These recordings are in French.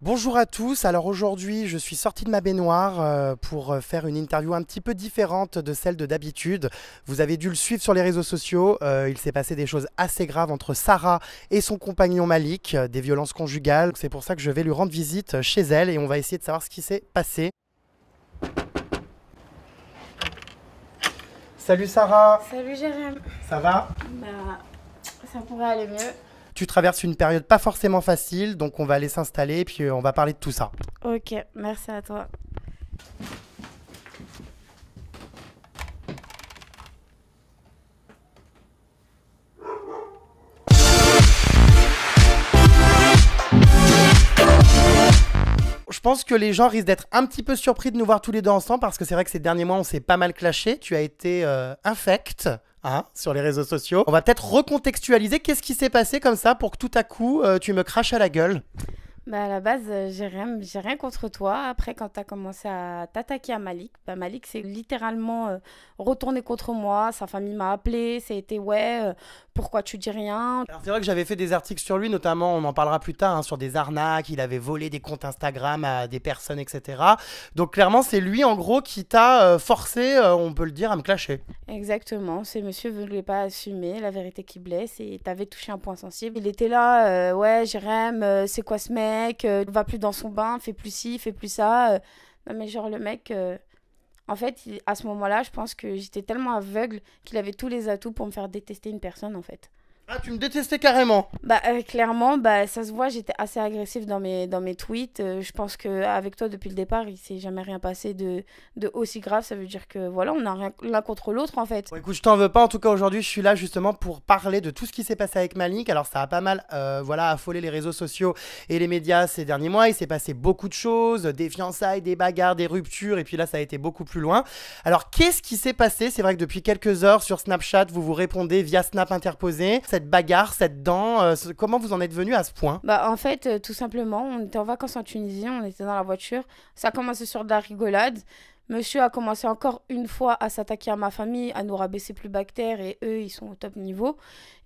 Bonjour à tous, alors aujourd'hui je suis sorti de ma baignoire pour faire une interview un petit peu différente de celle de d'habitude. Vous avez dû le suivre sur les réseaux sociaux, il s'est passé des choses assez graves entre Sarah et son compagnon Malik, des violences conjugales. C'est pour ça que je vais lui rendre visite chez elle et on va essayer de savoir ce qui s'est passé. Salut Sarah, Salut Jérém. ça va? Bah, ça pourrait aller mieux. Tu traverses une période pas forcément facile, donc on va aller s'installer et puis on va parler de tout ça. Ok, merci à toi. Je pense que les gens risquent d'être un petit peu surpris de nous voir tous les deux ensemble parce que c'est vrai que ces derniers mois on s'est pas mal clashé. Tu as été infect sur les réseaux sociaux. On va peut-être recontextualiser qu'est-ce qui s'est passé comme ça pour que tout à coup tu me craches à la gueule. Bah, à la base, j'ai rien contre toi. Après, quand t'as commencé à t'attaquer à Malik, bah, Malik s'est littéralement retourné contre moi. Sa famille m'a appelé. Ça a été, ouais, pourquoi tu dis rien? Alors c'est vrai que j'avais fait des articles sur lui, notamment on en parlera plus tard, sur des arnaques, il avait volé des comptes Instagram à des personnes, etc. Donc clairement c'est lui en gros qui t'a forcé, on peut le dire, à me clasher. Exactement, ce monsieur ne voulait pas assumer la vérité qui blesse et t'avais touché un point sensible. Il était là, ouais, Jérém, c'est quoi ce mec? Va plus dans son bain, fais plus ci, fais plus ça. Non mais genre le mec, en fait, à ce moment-là, je pense que j'étais tellement aveugle qu'il avait tous les atouts pour me faire détester une personne en fait. Ah, tu me détestais carrément. Bah clairement, bah ça se voit, j'étais assez agressive dans mes tweets. Je pense que avec toi depuis le départ, il s'est jamais rien passé de aussi grave. Ça veut dire que voilà, on a rien l'un contre l'autre en fait. Bon, écoute, je t'en veux pas. En tout cas, aujourd'hui, je suis là justement pour parler de tout ce qui s'est passé avec Malik. Alors, ça a pas mal, voilà, affolé les réseaux sociaux et les médias ces derniers mois. Il s'est passé beaucoup de choses, des fiançailles, des bagarres, des ruptures, et puis là, ça a été beaucoup plus loin. Alors, qu'est-ce qui s'est passé? C'est vrai que depuis quelques heures sur Snapchat, vous vous répondez via Snap interposé. Cette bagarre, cette dent, comment vous en êtes venu à ce point? Bah en fait, tout simplement, on était en vacances en Tunisie, on était dans la voiture. Ça a commencé sur de la rigolade. Monsieur a commencé encore une fois à s'attaquer à ma famille, à nous rabaisser plus bactères et eux, ils sont au top niveau.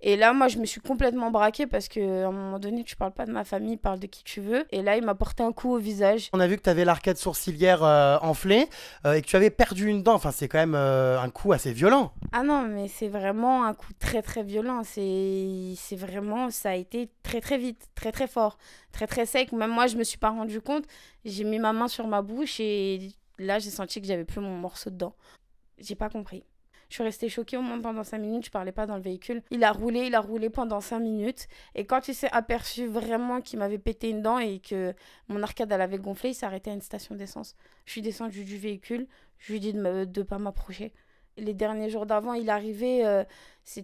Et là, moi, je me suis complètement braquée parce que à un moment donné, tu parles pas de ma famille, parle de qui tu veux. Et là, il m'a porté un coup au visage. On a vu que tu avais l'arcade sourcilière enflée et que tu avais perdu une dent. Enfin, c'est quand même un coup assez violent. Ah non, mais c'est vraiment un coup très très violent. C'est vraiment, ça a été très très vite, très très fort, très très sec. Même moi, je me suis pas rendu compte. J'ai mis ma main sur ma bouche et là, j'ai senti que j'avais plus mon morceau de dent. J'ai pas compris. Je suis restée choquée au moins pendant 5 minutes, je parlais pas dans le véhicule. Il a roulé pendant 5 minutes. Et quand il s'est aperçu vraiment qu'il m'avait pété une dent et que mon arcade elle avait gonflé, il s'est arrêté à une station d'essence. Je suis descendue du véhicule, je lui ai dit de pas m'approcher. Les derniers jours d'avant, il arrivait,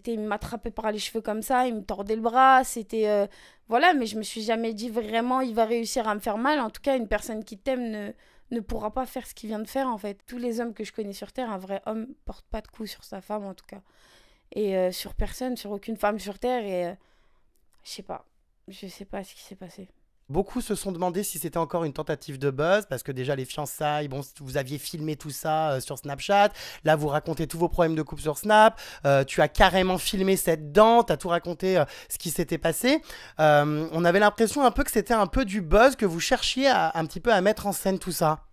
il m'attrapait par les cheveux comme ça, il me tordait le bras, voilà, mais je me suis jamais dit vraiment, il va réussir à me faire mal. En tout cas, une personne qui t'aime ne pourra pas faire ce qu'il vient de faire, en fait. Tous les hommes que je connais sur Terre, un vrai homme porte pas de coups sur sa femme, en tout cas. Et sur personne, sur aucune femme sur Terre, et je sais pas ce qui s'est passé. Beaucoup se sont demandé si c'était encore une tentative de buzz, parce que déjà les fiançailles, bon, vous aviez filmé tout ça sur Snapchat, là vous racontez tous vos problèmes de couple sur Snap, tu as carrément filmé cette dent, tu as tout raconté ce qui s'était passé. On avait l'impression un peu que c'était un peu du buzz, que vous cherchiez un petit peu à mettre en scène tout ça.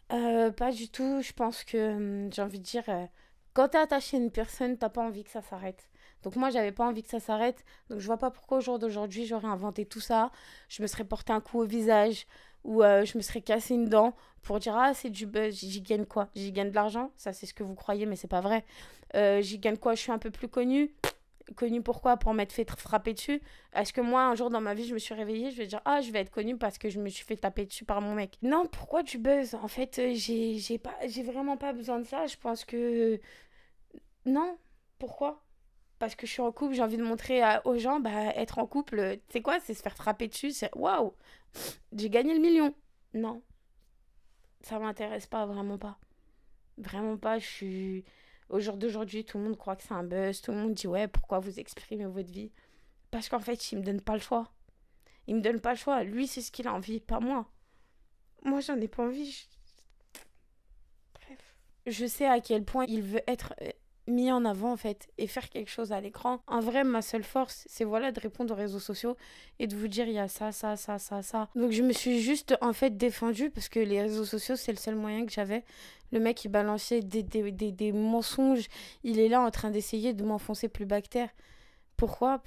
Pas du tout. Je pense que, j'ai envie de dire, quand t'es attaché à une personne, t'as pas envie que ça s'arrête. Donc moi, j'avais pas envie que ça s'arrête. Donc je vois pas pourquoi au jour d'aujourd'hui, j'aurais inventé tout ça. Je me serais porté un coup au visage ou je me serais cassé une dent pour dire, ah, c'est du buzz, j'y gagne quoi? J'y gagne de l'argent? Ça, c'est ce que vous croyez, mais c'est pas vrai. J'y gagne quoi? Je suis un peu plus connue. Connue pourquoi? Pour m'être fait frapper dessus. Est-ce que moi, un jour dans ma vie, je me suis réveillée, je vais dire, ah, je vais être connue parce que je me suis fait taper dessus par mon mec. Non, pourquoi du buzz? En fait, j'ai vraiment pas besoin de ça. Je pense que non. Pourquoi? Parce que je suis en couple, j'ai envie de montrer aux gens, bah, être en couple, tu sais quoi, c'est se faire frapper dessus, c'est waouh, j'ai gagné le million. Non, ça m'intéresse pas, vraiment pas. Vraiment pas, je suis. Au jour d'aujourd'hui, tout le monde croit que c'est un buzz, tout le monde dit, ouais, pourquoi vous exprimez votre vie? Parce qu'en fait, il me donne pas le choix. Il me donne pas le choix. Lui, c'est ce qu'il a envie, pas moi. Moi, j'en ai pas envie. Bref. Je sais à quel point il veut être mis en avant en fait et faire quelque chose à l'écran. En vrai, ma seule force, c'est voilà de répondre aux réseaux sociaux et de vous dire il y a ça, ça, ça, ça, ça. Donc je me suis juste en fait défendue parce que les réseaux sociaux, c'est le seul moyen que j'avais. Le mec, il balançait des mensonges. Il est là en train d'essayer de m'enfoncer plus bas que terre. Pourquoi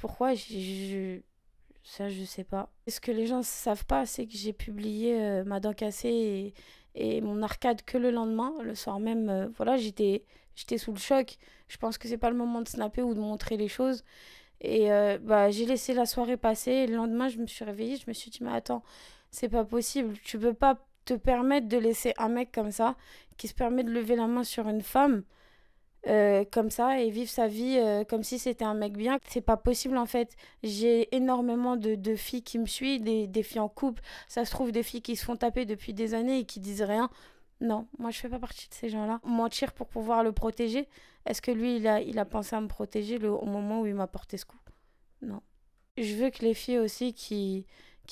ça, je sais pas. Et ce que les gens savent pas, c'est que j'ai publié Ma dent cassée et mon arcade que le lendemain. Le soir même, voilà, j'étais sous le choc. Je pense que c'est pas le moment de snapper ou de montrer les choses. Et bah, j'ai laissé la soirée passer. Et le lendemain, je me suis réveillée. Je me suis dit, mais attends, c'est pas possible. Tu peux pas te permettre de laisser un mec comme ça, qui se permet de lever la main sur une femme comme ça et vivre sa vie comme si c'était un mec bien. C'est pas possible en fait. J'ai énormément de filles qui me suivent, des filles en couple. Ça se trouve, des filles qui se font taper depuis des années et qui disent rien. Non, moi je fais pas partie de ces gens-là. Mentir pour pouvoir le protéger. Est-ce que lui, il a pensé à me protéger au moment où il m'a porté ce coup? Non. Je veux que les filles aussi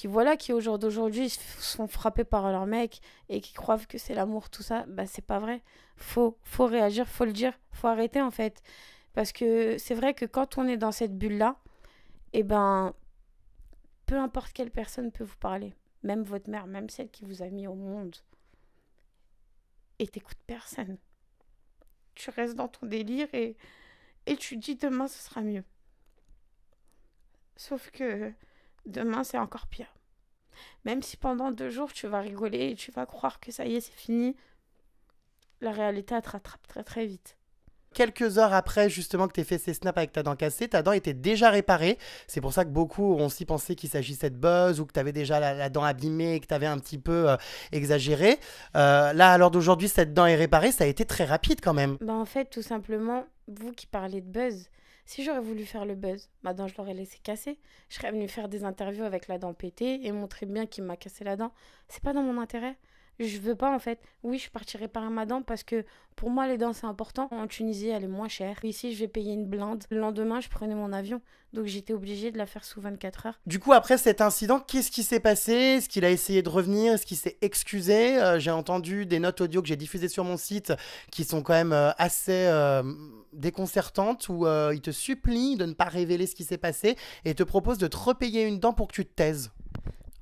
voilà, qui au jour d'aujourd'hui sont frappées par leur mec et qui croient que c'est l'amour, tout ça, bah c'est pas vrai. Faut réagir, faut le dire, faut arrêter en fait. Parce que c'est vrai que quand on est dans cette bulle-là, eh ben, peu importe quelle personne peut vous parler, même votre mère, même celle qui vous a mis au monde, et t'écoutes personne. Tu restes dans ton délire et tu dis demain ce sera mieux. Sauf que demain c'est encore pire. Même si pendant 2 jours tu vas rigoler et tu vas croire que ça y est c'est fini, la réalité elle te rattrape très très vite. Quelques heures après justement que tu aies fait ces snaps avec ta dent cassée, ta dent était déjà réparée. C'est pour ça que beaucoup ont aussi pensé qu'il s'agissait de buzz ou que tu avais déjà la dent abîmée et que tu avais un petit peu exagéré. Là, à l'heure d'aujourd'hui, cette dent est réparée. Ça a été très rapide quand même. Bah en fait, tout simplement, vous qui parlez de buzz, si j'aurais voulu faire le buzz, ma dent je l'aurais laissé casser. Je serais venue faire des interviews avec la dent pétée et montrer bien qu'il m'a cassé la dent. C'est pas dans mon intérêt. Je veux pas en fait. Oui, je partirai par ma dent parce que pour moi les dents c'est important. En Tunisie elle est moins chère. Ici je vais payer une blinde. Le lendemain je prenais mon avion. Donc j'étais obligée de la faire sous 24 heures. Du coup, après cet incident, qu'est-ce qui s'est passé? Est-ce qu'il a essayé de revenir? Est-ce qu'il s'est excusé? J'ai entendu des notes audio que j'ai diffusées sur mon site qui sont quand même assez déconcertantes où il te supplie de ne pas révéler ce qui s'est passé et te propose de te repayer une dent pour que tu te taises.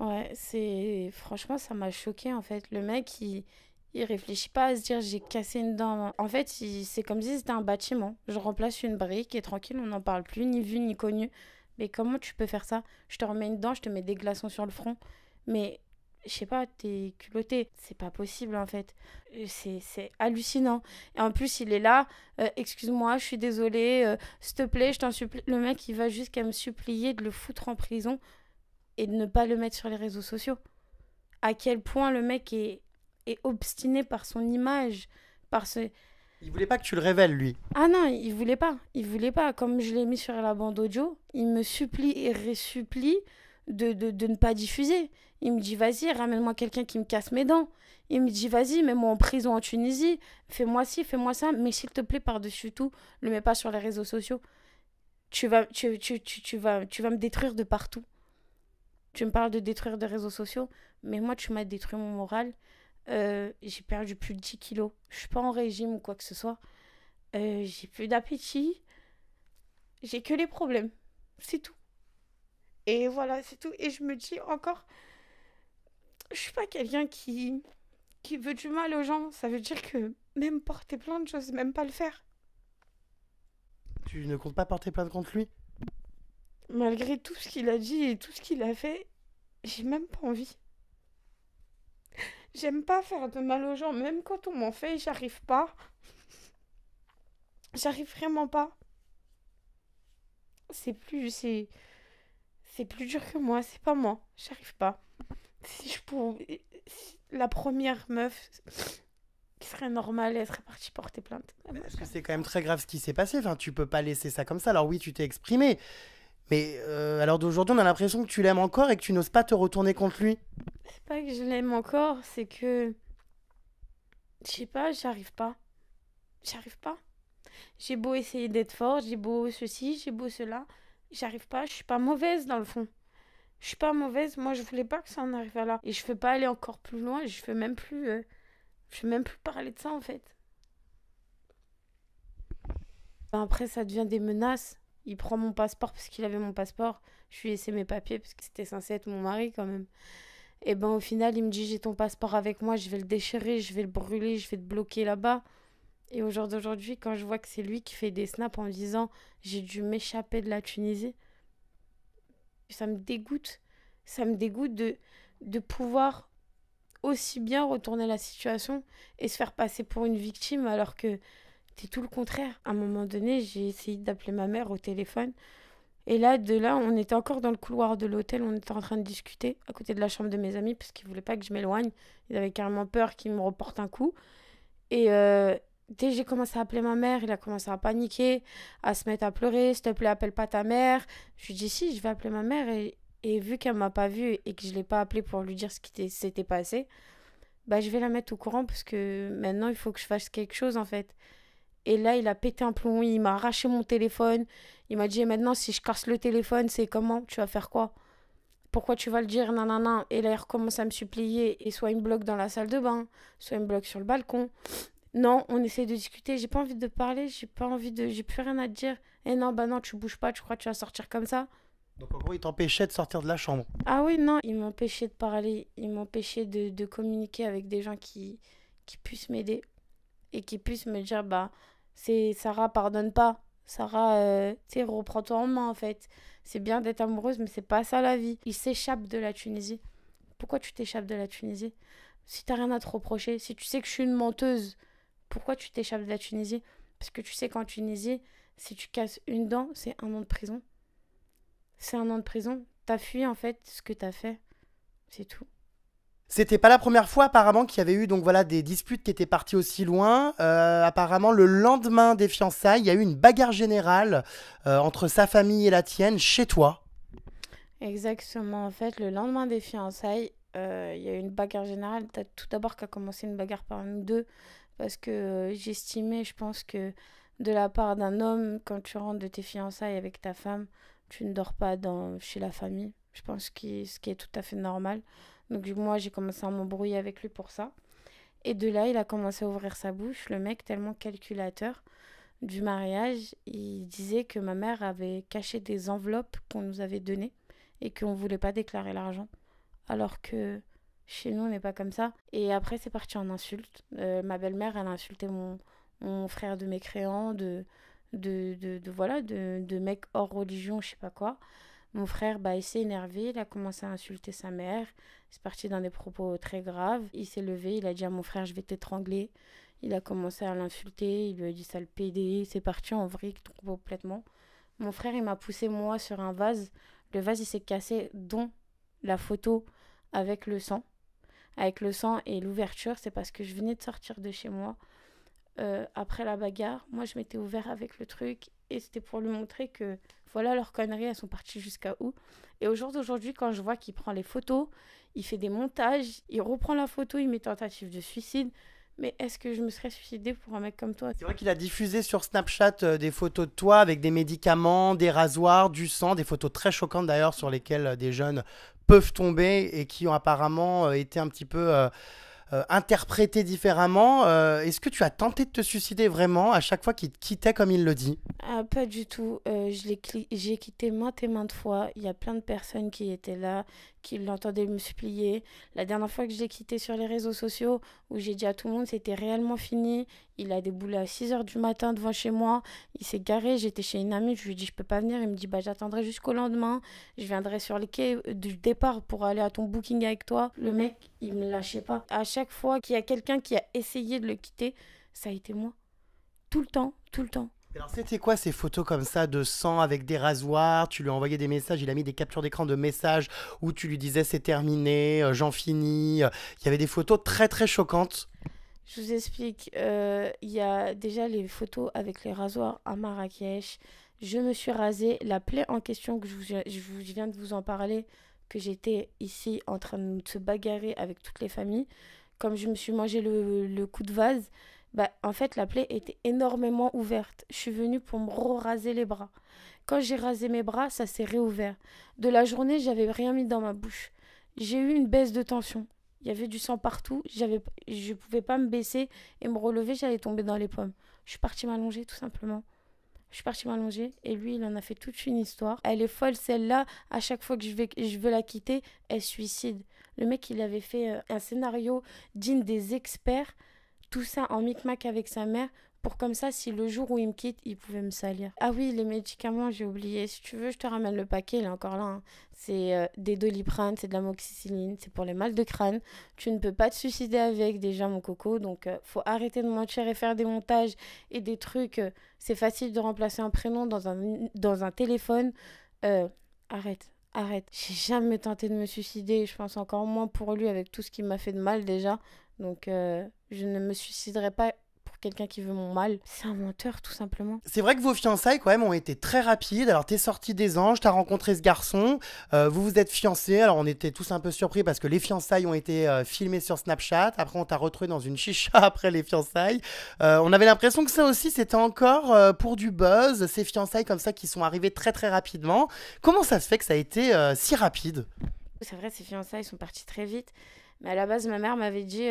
Ouais, c'est... Franchement, ça m'a choqué en fait. Le mec, il réfléchit pas à se dire j'ai cassé une dent. En fait, c'est comme si c'était un bâtiment. Je remplace une brique et tranquille, on n'en parle plus, ni vu ni connu. Mais comment tu peux faire ça? Je te remets une dent, je te mets des glaçons sur le front. Mais, je sais pas, t'es culotté. C'est pas possible en fait. C'est hallucinant. Et en plus, il est là. Excuse-moi, je suis désolée. S'il te plaît, je t'en supplie. Le mec, il va jusqu'à me supplier de le foutre en prison et de ne pas le mettre sur les réseaux sociaux. À quel point le mec est obstiné par son image, par ce... Il voulait pas que tu le révèles, lui. Ah non, il voulait pas. Il voulait pas. Comme je l'ai mis sur la bande audio, il me supplie et ressupplie de ne pas diffuser. Il me dit, vas-y, ramène-moi quelqu'un qui me casse mes dents. Il me dit, vas-y, mets-moi en prison en Tunisie. Fais-moi ci, fais-moi ça. Mais s'il te plaît, par-dessus tout, le mets pas sur les réseaux sociaux. Tu vas me détruire de partout. Tu me parles de détruire des réseaux sociaux, mais moi, tu m'as détruit mon moral. J'ai perdu plus de 10 kilos. Je suis pas en régime ou quoi que ce soit. J'ai plus d'appétit. J'ai que les problèmes. C'est tout. Et voilà, c'est tout. Et je me dis encore, je suis pas quelqu'un qui veut du mal aux gens. Ça veut dire que même porter plainte, j'ose même pas le faire. Tu ne comptes pas porter plainte contre lui? Malgré tout ce qu'il a dit et tout ce qu'il a fait, j'ai même pas envie. J'aime pas faire de mal aux gens, même quand on m'en fait, j'arrive pas. J'arrive vraiment pas. C'est plus, c'est plus dur que moi, c'est pas moi. J'arrive pas. Si je pouvais, la première meuf qui serait normale, elle serait partie porter plainte. Parce que c'est quand même très grave ce qui s'est passé. Enfin, tu peux pas laisser ça comme ça. Alors oui, tu t'es exprimé. Mais à l'heure d'aujourd'hui, on a l'impression que tu l'aimes encore et que tu n'oses pas te retourner contre lui. C'est pas que je l'aime encore, c'est que, je sais pas, j'arrive pas. J'arrive pas. J'ai beau essayer d'être forte, j'ai beau ceci, j'ai beau cela, j'arrive pas. Je suis pas mauvaise dans le fond. Je suis pas mauvaise. Moi, je voulais pas que ça en arrive à là. Et je veux pas aller encore plus loin. Je veux même plus parler de ça en fait. Après, ça devient des menaces. Il prend mon passeport parce qu'il avait mon passeport. Je lui ai laissé mes papiers parce que c'était censé être mon mari quand même. Et ben au final, il me dit j'ai ton passeport avec moi, je vais le déchirer, je vais le brûler, je vais te bloquer là-bas. Et au jour d'aujourd'hui, quand je vois que c'est lui qui fait des snaps en me disant j'ai dû m'échapper de la Tunisie, ça me dégoûte. Ça me dégoûte de pouvoir aussi bien retourner la situation et se faire passer pour une victime alors que c'est tout le contraire. À un moment donné, j'ai essayé d'appeler ma mère au téléphone. Et là, de là, on était encore dans le couloir de l'hôtel, on était en train de discuter à côté de la chambre de mes amis parce qu'ils voulaient pas que je m'éloigne. Ils avaient carrément peur qu'ils me reportent un coup. Et dès que j'ai commencé à appeler ma mère, il a commencé à paniquer, à se mettre à pleurer. S'il te plaît, appelle pas ta mère. Je lui dis si, je vais appeler ma mère. Et vu qu'elle m'a pas vue et que je l'ai pas appelée pour lui dire ce qui s'était passé, bah je vais la mettre au courant parce que maintenant il faut que je fasse quelque chose en fait. Et là, il a pété un plomb, il m'a arraché mon téléphone. Il m'a dit, et maintenant, si je casse le téléphone, c'est comment? Tu vas faire quoi? Pourquoi tu vas le dire? Nanana. Et là, il recommence à me supplier. Et soit il me bloque dans la salle de bain, soit il me bloque sur le balcon. Non, on essaie de discuter. J'ai pas envie de parler, j'ai pas envie de. J'ai plus rien à te dire. Et non, bah non, tu bouges pas, tu crois que tu vas sortir comme ça? Donc en gros, il t'empêchait de sortir de la chambre. Ah oui, non, il m'empêchait de parler. Il m'empêchait de communiquer avec des gens qui puissent m'aider. Et qui puissent me dire, bah, c'est Sarah, pardonne pas. Sarah, tu sais, reprends-toi en main en fait. C'est bien d'être amoureuse, mais c'est pas ça la vie. Il s'échappe de la Tunisie. Pourquoi tu t'échappes de la Tunisie? Si t'as rien à te reprocher, si tu sais que je suis une menteuse, pourquoi tu t'échappes de la Tunisie? Parce que tu sais qu'en Tunisie, si tu casses une dent, c'est 1 an de prison. C'est 1 an de prison. T'as fui en fait ce que t'as fait. C'est tout. C'était pas la première fois apparemment qu'il y avait eu donc voilà des disputes qui étaient parties aussi loin. Apparemment le lendemain des fiançailles, il y a eu une bagarre générale entre sa famille et la tienne chez toi. Exactement. En fait, le lendemain des fiançailles, il y a eu une bagarre générale. Tout d'abord qu'a commencé une bagarre par nous deux. Parce que j'estimais, je pense que de la part d'un homme, quand tu rentres de tes fiançailles avec ta femme, tu ne dors pas chez la famille. Je pense que ce qui est tout à fait normal. Donc moi, j'ai commencé à m'embrouiller avec lui pour ça. Et de là, il a commencé à ouvrir sa bouche. Le mec, tellement calculateur du mariage, il disait que ma mère avait caché des enveloppes qu'on nous avait données et qu'on ne voulait pas déclarer l'argent. Alors que chez nous, on n'est pas comme ça. Et après, c'est parti en insulte. Ma belle-mère, elle a insulté mon frère de mécréant, voilà, de mec hors religion, je sais pas quoi. Mon frère, bah, il s'est énervé, il a commencé à insulter sa mère. C'est parti dans des propos très graves. Il s'est levé, il a dit à mon frère, je vais t'étrangler. Il a commencé à l'insulter, il lui a dit sale pédé. C'est parti en vrille complètement. Mon frère, il m'a poussé moi sur un vase. Le vase, il s'est cassé, dont la photo avec le sang. Avec le sang et l'ouverture, c'est parce que je venais de sortir de chez moi. Après la bagarre, moi je m'étais ouvert avec le truc et c'était pour lui montrer que voilà leurs conneries, elles sont parties jusqu'à où. Et au jour d'aujourd'hui, quand je vois qu'il prend les photos, il fait des montages, il reprend la photo, il met tentative de suicide. Mais est-ce que je me serais suicidée pour un mec comme toi? C'est vrai qu'il a diffusé sur Snapchat des photos de toi avec des médicaments, des rasoirs, du sang, des photos très choquantes d'ailleurs sur lesquelles des jeunes peuvent tomber et qui ont apparemment été un petit peu interprétées différemment. Est-ce que tu as tenté de te suicider vraiment à chaque fois qu'il te quittait comme il le dit? Ah, pas du tout. J'ai quitté maintes et maintes fois. Il y a plein de personnes qui étaient là, qui l'entendaient me supplier. La dernière fois que je l'ai quitté sur les réseaux sociaux, où j'ai dit à tout le monde c'était réellement fini, il a déboulé à 6 heures du matin devant chez moi. Il s'est garé, j'étais chez une amie, je lui ai dit je peux pas venir. Il me dit bah j'attendrai jusqu'au lendemain. Je viendrai sur les quais du départ pour aller à ton booking avec toi. Le mec, il me lâchait pas. À chaque fois qu'il y a quelqu'un qui a essayé de le quitter, ça a été moi. Tout le temps, tout le temps. Alors c'était quoi ces photos comme ça de sang avec des rasoirs? Tu lui as envoyé des messages, il a mis des captures d'écran de messages où tu lui disais c'est terminé, j'en finis. Il y avait des photos très très choquantes. Je vous explique. Il y a déjà les photos avec les rasoirs à Marrakech. Je me suis rasée. La plaie en question que je viens de vous en parler, que j'étais ici en train de se bagarrer avec toutes les familles. Comme je me suis mangé le coup de vase, bah, en fait, la plaie était énormément ouverte. Je suis venue pour me raser les bras. Quand j'ai rasé mes bras, ça s'est réouvert. De la journée, j'avais rien mis dans ma bouche. J'ai eu une baisse de tension. Il y avait du sang partout. Je pouvais pas me baisser et me relever, j'allais tomber dans les pommes. Je suis partie m'allonger tout simplement. Je suis partie m'allonger et lui, il en a fait toute une histoire. Elle est folle, celle-là. À chaque fois que je veux la quitter, elle suicide. Le mec, il avait fait un scénario digne des experts. Tout ça en micmac avec sa mère. Pour comme ça, si le jour où il me quitte, il pouvait me salir. Ah oui, les médicaments, j'ai oublié. Si tu veux, je te ramène le paquet, il est encore là. Hein. C'est des Doliprane, c'est de l'amoxicilline, c'est pour les mal de crâne. Tu ne peux pas te suicider avec, déjà, mon coco. Donc, faut arrêter de mentir et faire des montages et des trucs. C'est facile de remplacer un prénom dans un téléphone. Arrête, arrête. J'ai jamais tenté de me suicider. Je pense encore moins pour lui avec tout ce qui m'a fait de mal déjà. Donc, je ne me suiciderai pas pour quelqu'un qui veut mon mal. C'est un menteur, tout simplement. C'est vrai que vos fiançailles, quand même, ont été très rapides. Alors, t'es sorti des anges, t'as rencontré ce garçon, vous vous êtes fiancés. Alors, on était tous un peu surpris parce que les fiançailles ont été filmées sur Snapchat. Après, on t'a retrouvé dans une chicha après les fiançailles. On avait l'impression que ça aussi, c'était encore pour du buzz. Ces fiançailles comme ça qui sont arrivées très, très rapidement. Comment ça se fait que ça a été si rapide? C'est vrai, ces fiançailles sont parties très vite. Mais à la base, ma mère m'avait dit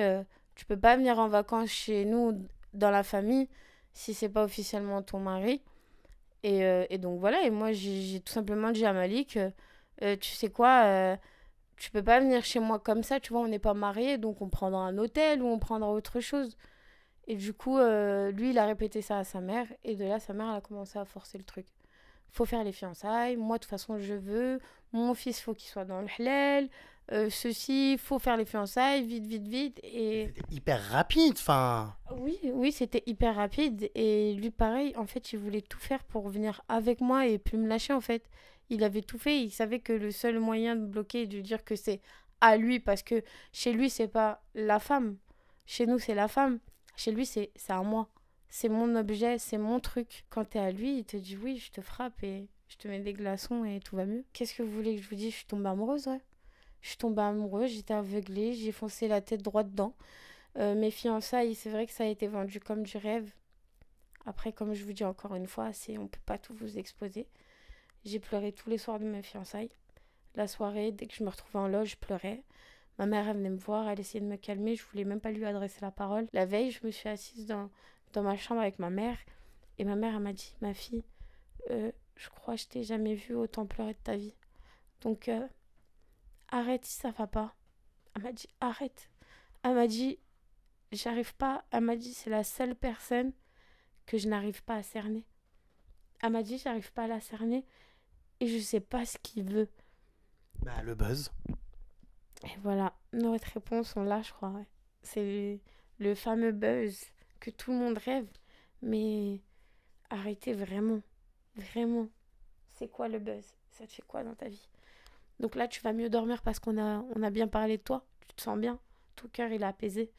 tu peux pas venir en vacances chez nous dans la famille si c'est pas officiellement ton mari. Et donc voilà, et moi j'ai tout simplement dit à Malik tu sais quoi, tu peux pas venir chez moi comme ça, tu vois, on n'est pas mariés, donc on prendra un hôtel ou on prendra autre chose. Et du coup, lui, il a répété ça à sa mère, et de là, sa mère, elle a commencé à forcer le truc. Faut faire les fiançailles, moi, de toute façon, je veux, mon fils, faut qu'il soit dans le halal, ceci, faut faire les fiançailles, vite, vite, vite, et... C'était hyper rapide, enfin. Oui, oui, c'était hyper rapide, et lui, pareil, en fait, il voulait tout faire pour venir avec moi et plus me lâcher, en fait. Il avait tout fait, il savait que le seul moyen de bloquer et de dire que c'est à lui, parce que chez lui, c'est pas la femme, chez nous, c'est la femme. Chez lui, c'est à moi. C'est mon objet, c'est mon truc. Quand t'es à lui, il te dit oui, je te frappe et je te mets des glaçons et tout va mieux. Qu'est-ce que vous voulez que je vous dise? Je suis tombée amoureuse, ouais. Je suis tombée amoureuse, j'étais aveuglée, j'ai foncé la tête droit dedans. Mes fiançailles, c'est vrai que ça a été vendu comme du rêve. Après, comme je vous dis encore une fois, on peut pas tout vous exposer. J'ai pleuré tous les soirs de mes fiançailles. La soirée, dès que je me retrouvais en loge, je pleurais. Ma mère, elle venait me voir, elle essayait de me calmer, je voulais même pas lui adresser la parole. La veille, je me suis assise dans ma chambre avec ma mère, et ma mère, elle m'a dit, ma fille, je crois que je t'ai jamais vue autant pleurer de ta vie. Donc, arrête si ça va pas. Elle m'a dit, arrête. Elle m'a dit, j'arrive pas. Elle m'a dit, c'est la seule personne que je n'arrive pas à cerner. Elle m'a dit, j'arrive pas à la cerner, et je sais pas ce qu'il veut. Bah, le buzz. Et voilà, notre réponse sont là, je crois. Ouais. C'est le fameux buzz que tout le monde rêve. Mais arrêtez vraiment. Vraiment. C'est quoi le buzz? Ça te fait quoi dans ta vie? Donc là, tu vas mieux dormir parce qu'on a bien parlé de toi. Tu te sens bien. Ton cœur, il est apaisé.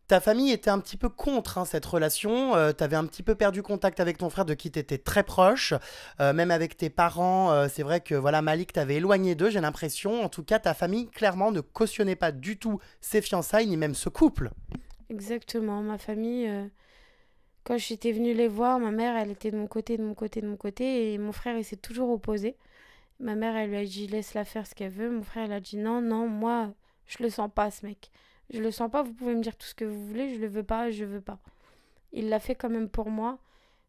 Ta famille était un petit peu contre hein, cette relation. T'avais un petit peu perdu contact avec ton frère de qui t'étais très proche. Même avec tes parents, c'est vrai que voilà, Malik t'avait éloigné d'eux, j'ai l'impression. En tout cas, ta famille, clairement, ne cautionnait pas du tout ces fiançailles, ni même ce couple. Exactement. Ma famille, quand j'étais venue les voir, ma mère, elle était de mon côté, de mon côté, de mon côté. Et mon frère, il s'est toujours opposé. Ma mère, elle lui a dit, laisse-la faire ce qu'elle veut. Mon frère, elle a dit, non, non, moi, je le sens pas, ce mec. Je le sens pas, vous pouvez me dire tout ce que vous voulez, je le veux pas, je veux pas. Il l'a fait quand même pour moi,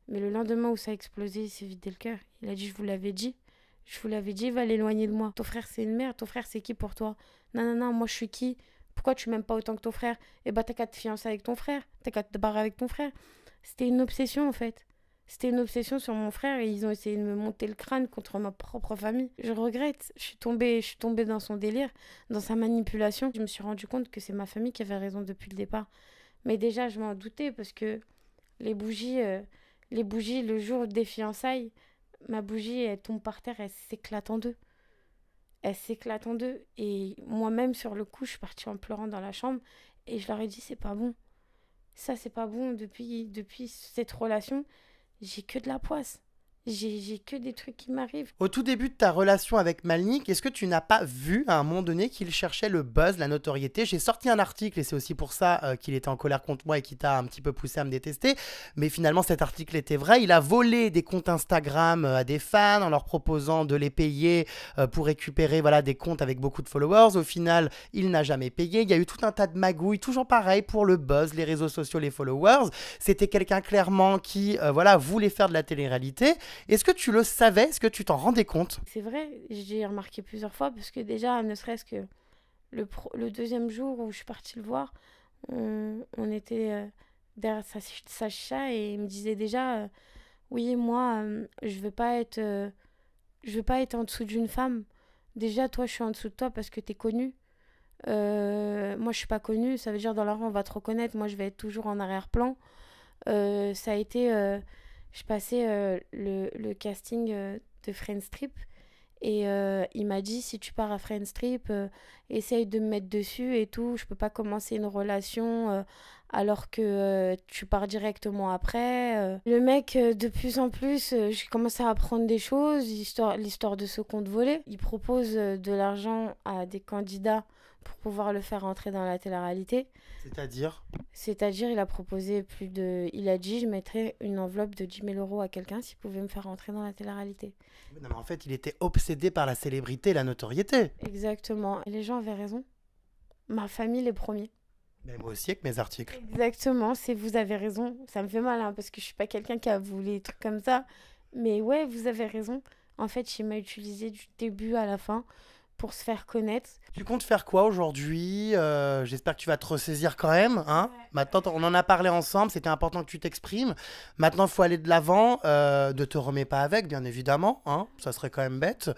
mais le lendemain où ça a explosé, il s'est vidé le cœur. Il a dit, je vous l'avais dit. Je vous l'avais dit, va l'éloigner de moi. Ton frère, c'est une mère, ton frère, c'est qui pour toi? Non, non, non, moi, je suis qui? Pourquoi tu m'aimes pas autant que ton frère? Eh bah, t'as qu'à te fiancer avec ton frère, t'as qu'à te barrer avec ton frère. C'était une obsession, en fait. C'était une obsession sur mon frère et ils ont essayé de me monter le crâne contre ma propre famille. Je regrette. Je suis tombée dans son délire, dans sa manipulation. Je me suis rendu compte que c'est ma famille qui avait raison depuis le départ. Mais déjà, je m'en doutais parce que les bougies, le jour des fiançailles, ma bougie, elle tombe par terre, elle s'éclate en deux. Elle s'éclate en deux. Et moi-même, sur le coup, je suis partie en pleurant dans la chambre et je leur ai dit, c'est pas bon. Ça, c'est pas bon depuis cette relation. J'ai que de la poisse. J'ai que des trucs qui m'arrivent. Au tout début de ta relation avec Malik, est-ce que tu n'as pas vu à un moment donné qu'il cherchait le buzz, la notoriété? J'ai sorti un article et c'est aussi pour ça qu'il était en colère contre moi et qui t'a un petit peu poussé à me détester. Mais finalement, cet article était vrai. Il a volé des comptes Instagram à des fans en leur proposant de les payer pour récupérer voilà, des comptes avec beaucoup de followers. Au final, il n'a jamais payé. Il y a eu tout un tas de magouilles, toujours pareil pour le buzz, les réseaux sociaux, les followers. C'était quelqu'un clairement qui voilà, voulait faire de la télé-réalité. Est-ce que tu le savais? Est-ce que tu t'en rendais compte? C'est vrai, j'ai remarqué plusieurs fois parce que déjà, ne serait-ce que le deuxième jour où je suis partie le voir, on était derrière sa chicha et il me disait déjà, oui, moi, je veux pas être en dessous d'une femme. Déjà, toi, je suis en dessous de toi parce que t'es connu. Moi, je suis pas connue, ça veut dire dans la rue, on va te reconnaître. Moi, je vais être toujours en arrière-plan. Ça a été. Je passais le casting de Friends Trip et il m'a dit si tu pars à Friends Trip, essaye de me mettre dessus et tout. Je peux pas commencer une relation alors que tu pars directement après. Le mec, de plus en plus, j'ai commencé à apprendre des choses, l'histoire de ce compte volé. Il propose de l'argent à des candidats pour pouvoir le faire entrer dans la télé-réalité. C'est-à-dire? C'est-à-dire, il a proposé il a dit, je mettrais une enveloppe de 10 000 euros à quelqu'un s'il pouvait me faire entrer dans la télé-réalité. Non, mais en fait, il était obsédé par la célébrité et la notoriété. Exactement. Et les gens avaient raison. Ma famille, les premiers. Mais moi aussi, avec mes articles. Exactement, vous avez raison. Ça me fait mal, hein, parce que je suis pas quelqu'un qui a voulu des trucs comme ça. Mais ouais, vous avez raison. En fait, il m'a utilisé du début à la fin pour se faire connaître. Tu comptes faire quoi aujourd'hui? J'espère que tu vas te ressaisir quand même. Hein. Ouais. Maintenant, on en a parlé ensemble, c'était important que tu t'exprimes. Maintenant, il faut aller de l'avant. Ne te remets pas avec, bien évidemment. Hein. Ça serait quand même bête.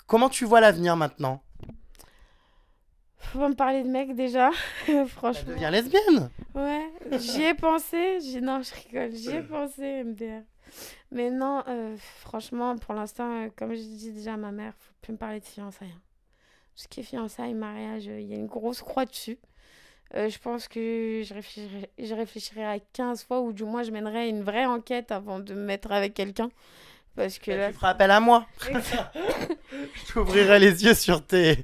Comment tu vois l'avenir maintenant? Faut pas me parler de mec déjà, Tu franchement. deviens lesbienne. Ouais, j'y ai pensé. Non, je rigole, j'y ai pensé, MDR. Mais non, franchement, pour l'instant, comme je dis déjà à ma mère, faut plus me parler de fiançailles, hein. Tout ce qui est fiançailles, mariage, il y a une grosse croix dessus. Je pense que je réfléchirai à 15 fois ou du moins je mènerai une vraie enquête avant de me mettre avec quelqu'un. Parce que là, Tu feras appel à moi. c'est- Je t'ouvrirai les yeux sur tes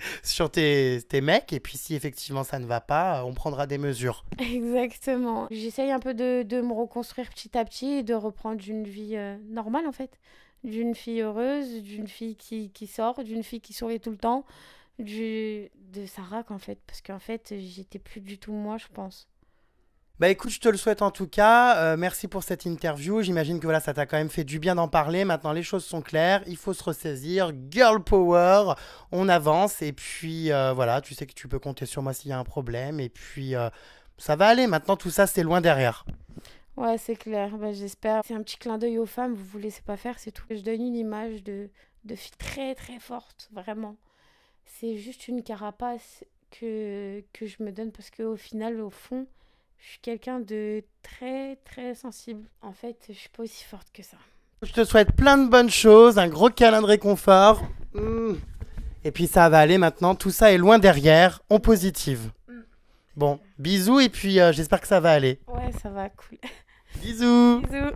mecs. Et puis, si effectivement ça ne va pas, on prendra des mesures. Exactement. J'essaye un peu de me reconstruire petit à petit et de reprendre une vie normale en fait. D'une fille heureuse, d'une fille qui sort, d'une fille qui sourit tout le temps, de Sarah en fait. Parce qu'en fait, j'étais plus du tout moi, je pense. Bah écoute, je te le souhaite en tout cas. Merci pour cette interview. J'imagine que voilà, ça t'a quand même fait du bien d'en parler. Maintenant, les choses sont claires. Il faut se ressaisir. Girl power. On avance. Et puis voilà, tu sais que tu peux compter sur moi s'il y a un problème. Et puis ça va aller. Maintenant, tout ça, c'est loin derrière. Ouais, c'est clair. Bah, j'espère. C'est un petit clin d'œil aux femmes, vous laissez pas faire, c'est tout. Je donne une image de fille très très forte, vraiment. C'est juste une carapace que je me donne parce qu'au final, au fond, je suis quelqu'un de très très sensible. En fait, je suis pas aussi forte que ça. Je te souhaite plein de bonnes choses. Un gros câlin de réconfort. Et puis ça va aller maintenant. Tout ça est loin derrière. On positive. Bon, bisous. Et puis j'espère que ça va aller. Ouais, ça va, cool. Bisous. Bisous.